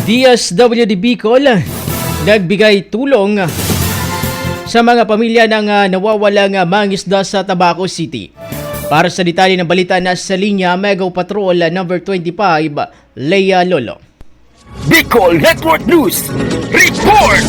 DSWD Bicol nagbigay tulong sa mga pamilya ng nawawalang mangisda sa Tabaco City. Para sa detalye ng balita, nasa linya Mega Patrol number 25, Leia Lolo. Bicol Network News Report!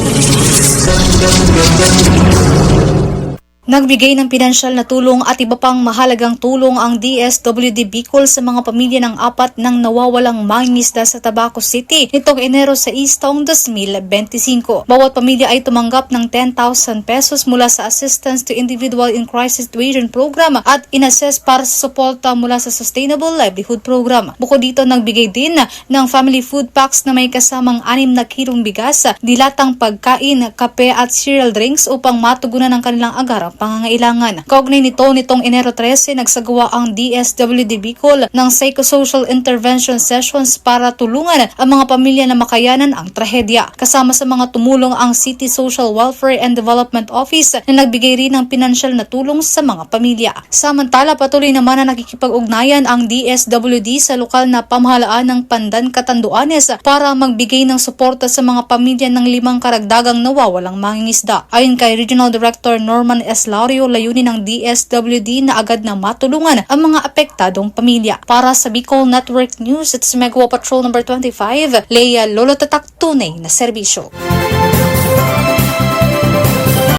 Nagbigay ng pinansyal na tulong at iba pang mahalagang tulong ang DSWD Bicol sa mga pamilya ng 4 ng nawawalang mangingisda sa Tabaco City nitong Enero 6 taong 2025. Bawat pamilya ay tumanggap ng 10,000 pesos mula sa Assistance to Individual in Crisis Situation Program at inassess para sa suporta mula sa Sustainable Livelihood Program. Bukod dito, nagbigay din ng family food packs na may kasamang 6 na kilong bigas, dilatang pagkain, kape at cereal drinks upang matugunan ang kanilang agarang pangangailangan. Kaugnay nitong Enero 13, nagsagawa ang DSWD Bicol ng psychosocial intervention sessions para tulungan ang mga pamilya na makayanan ang trahedya. Kasama sa mga tumulong ang City Social Welfare and Development Office na nagbigay rin ng pinansyal na tulong sa mga pamilya. Samantala, patuloy naman na nakikipag-ugnayan ang DSWD sa lokal na pamahalaan ng Pandan, Catanduanes para magbigay ng suporta sa mga pamilya ng 5 karagdagang nawawalang mangingisda. Ayon kay Regional Director Norman S. Lario, layunin ng DSWD na agad na matulungan ang mga apektadong pamilya. Para sa Bicol Network News, it's Mega Patrol number 25, Leia Lolo, tatak tunay na serbisyo.